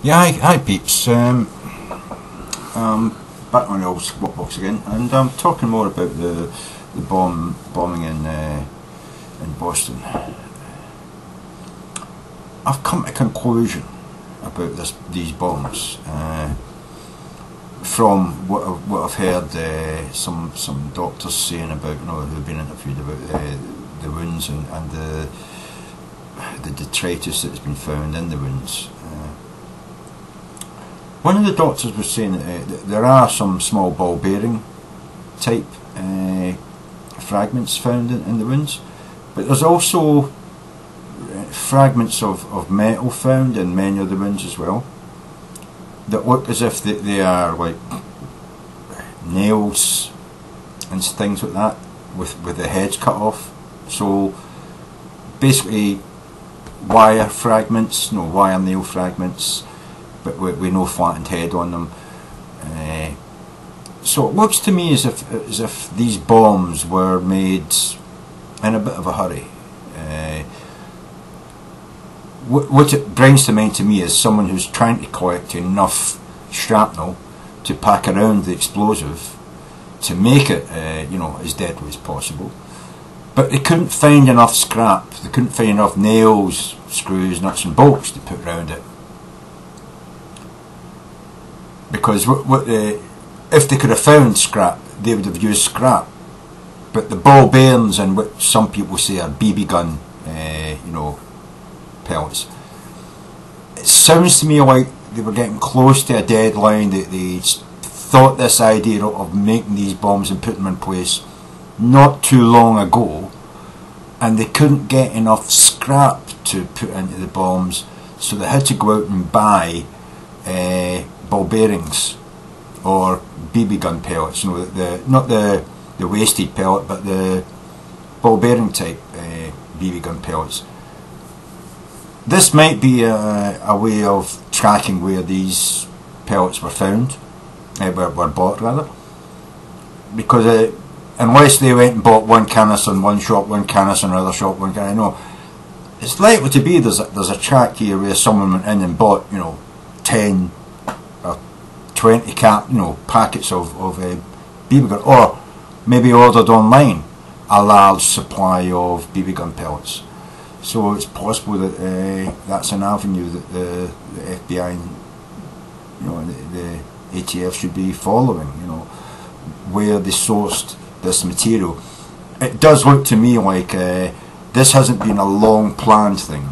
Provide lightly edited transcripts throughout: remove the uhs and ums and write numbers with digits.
Yeah, hi peeps. Back on the old squat box again, and I'm talking more about the bombing in Boston. I've come to a conclusion about these bombs from what I've heard some doctors saying about, who've been interviewed about the wounds and the detritus that's been found in the wounds. One of the doctors was saying that there are some small ball bearing type fragments found in the wounds, but there's also fragments of metal found in many of the wounds as well that look as if they are like nails and things like that with the heads cut off. So basically wire fragments, wire nail fragments, but with no flattened head on them. So it looks to me as if these bombs were made in a bit of a hurry. What it brings to mind to me is someone who's trying to collect enough shrapnel to pack around the explosive to make it as deadly as possible, but they couldn't find enough scrap, they couldn't find enough nails, screws, nuts and bolts to put around it. Because if they could have found scrap, they would have used scrap. But the ball bearings, and what some people say are BB gun, pellets. It sounds to me like they were getting close to a deadline. They thought this idea of making these bombs and putting them in place not too long ago, and they couldn't get enough scrap to put into the bombs, so they had to go out and buy ball bearings or BB gun pellets, not the wasted pellet, but the ball bearing type BB gun pellets. This might be a way of tracking where these pellets were found, were bought rather, because unless they went and bought one canister in one shop, one canister in another shop, one canister, no, it's likely to be there's a track here where someone went in and bought 10 or 20 packets of BB gun, or maybe ordered online a large supply of BB gun pellets. So it's possible that that's an avenue that the FBI and the ATF should be following, where they sourced this material. It does look to me like this hasn't been a long planned thing.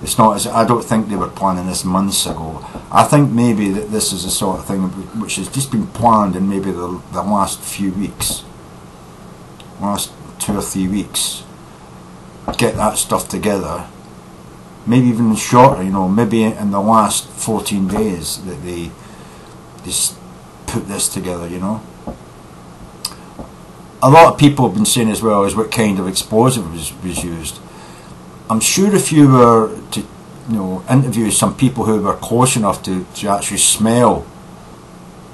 It's not. I don't think they were planning this months ago. I think maybe that this is the sort of thing which has just been planned in maybe the last few weeks, last 2 or 3 weeks. Get that stuff together. Maybe even shorter. Maybe in the last 14 days that they just put this together. A lot of people have been saying as well as what kind of explosive was used. I'm sure if you were to interview some people who were close enough to actually smell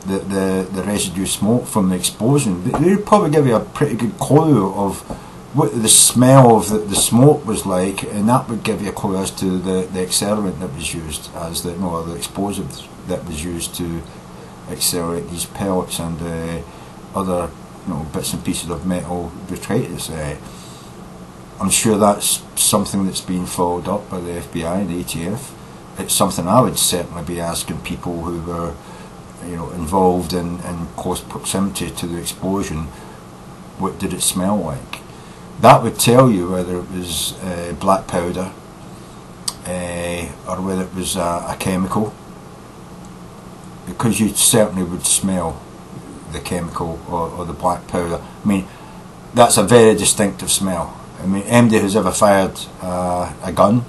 the residue smoke from the explosion, they would probably give you a pretty good clue of what the smell of the smoke was like, and that would give you a clue as to the accelerant that was used, as the explosive that was used to accelerate these pellets and other bits and pieces of metal detritus. I'm sure that's something that's being followed up by the FBI and the ATF. It's something I would certainly be asking people who were involved in close proximity to the explosion. What did it smell like? That would tell you whether it was black powder or whether it was a chemical, because you certainly would smell the chemical or the black powder. I mean, that's a very distinctive smell. I mean, anybody who's ever fired a gun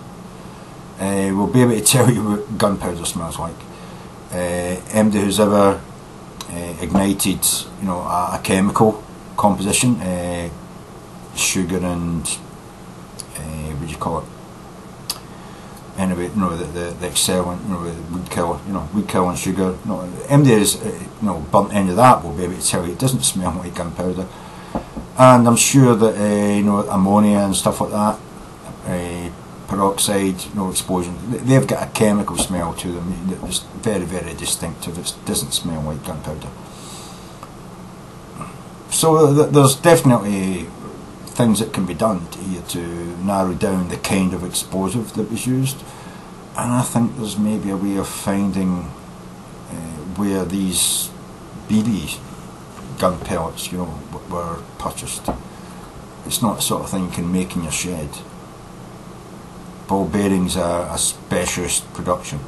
will be able to tell you what gunpowder smells like. Anybody who's ever ignited a chemical composition, sugar and what do you call it? Anyway, the accelerant, wood kill and sugar. Anybody who's burnt any of that will be able to tell you it doesn't smell like gunpowder. And I'm sure that ammonia and stuff like that, peroxide, explosion. They've got a chemical smell to them. It's very, very distinctive. It doesn't smell like gunpowder. So there's definitely things that can be done here to narrow down the kind of explosive that was used, and I think there's maybe a way of finding where these BB gun pellets, were purchased. It's not the sort of thing you can make in your shed. Ball bearings are a specialist production.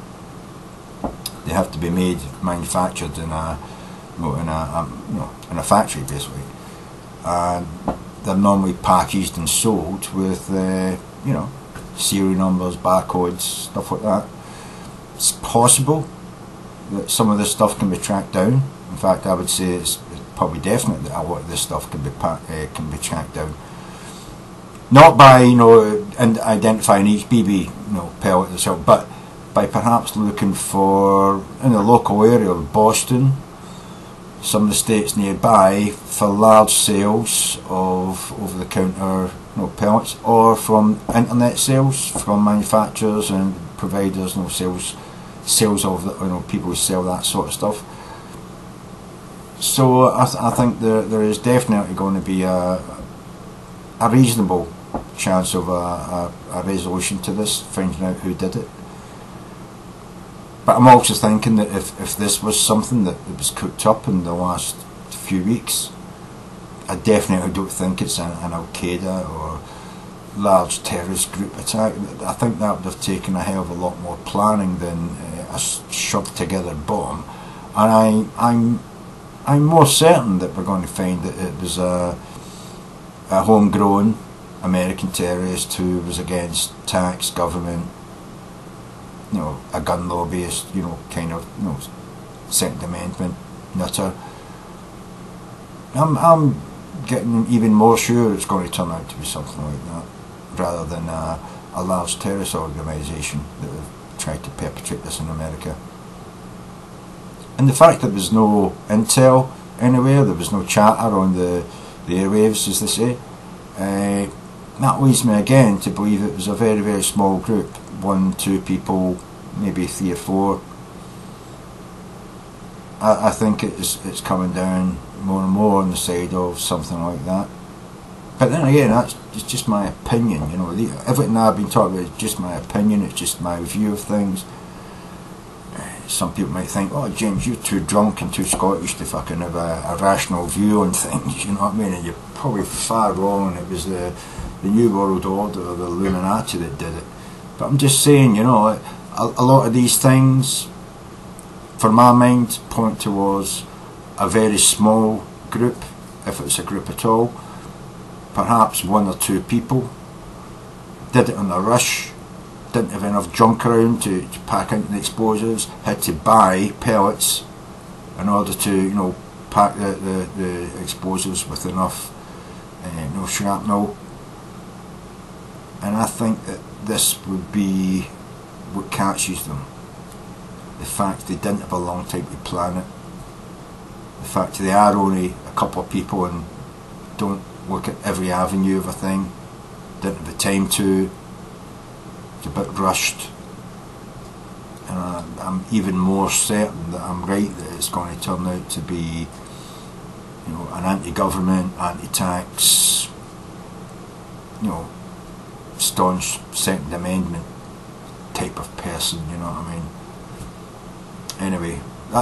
They have to be manufactured in a factory basically, and they're normally packaged and sold with serial numbers, barcodes, stuff like that. It's possible that some of this stuff can be tracked down. In fact, I would say it's probably definite that a lot of this stuff can be tracked down. Not by identifying each BB pellet itself, but by perhaps looking for, in the local area of Boston, some of the states nearby, for large sales of over-the-counter pellets, or from internet sales from manufacturers and providers, sales of people who sell that sort of stuff. So I think there is definitely going to be a reasonable chance of a resolution to this, finding out who did it. But I'm also thinking that if this was something that was cooked up in the last few weeks, I definitely don't think it's an Al-Qaeda or large terrorist group attack. I think that would have taken a hell of a lot more planning than a shoved together bomb. And I'm more certain that we're going to find that it was a homegrown American terrorist who was against tax, government, a gun lobbyist, Second Amendment nutter. I'm getting even more sure it's going to turn out to be something like that, rather than a large terrorist organisation that have tried to perpetrate this in America. And the fact that there's no intel anywhere, there was no chatter on the airwaves, as they say, that leads me again to believe it was a very, very small group, 1, 2 people, maybe 3 or 4. I think it's coming down more and more on the side of something like that. But then again, it's just my opinion. Everything I've been talking about is just my opinion. It's just my view of things. Some people might think, oh James, you're too drunk and too Scottish to fucking have a rational view on things, you know what I mean? And you're probably far wrong. It was the New World Order or the Illuminati that did it. But I'm just saying, a lot of these things, for my mind, point towards a very small group, if it's a group at all. Perhaps 1 or 2 people did it on a rush, didn't have enough junk around to pack into the explosives, had to buy pellets in order to pack the explosives with enough shrapnel. And I think that this would be what catches them. The fact they didn't have a long time to plan it, the fact they are only a couple of people and don't look at every avenue of a thing, didn't have the time to, it's a bit rushed. And I'm even more certain that I'm right, that it's going to turn out to be an anti-government, anti-tax, staunch Second Amendment type of person, you know what I mean? Anyway,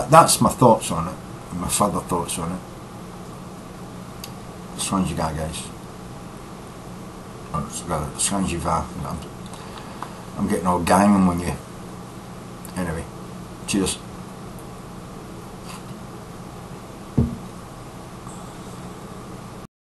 that's my thoughts on it, and my further thoughts on it. Strange you got, guys. Strange you va. I'm getting all ganging on you. Anyway, cheers.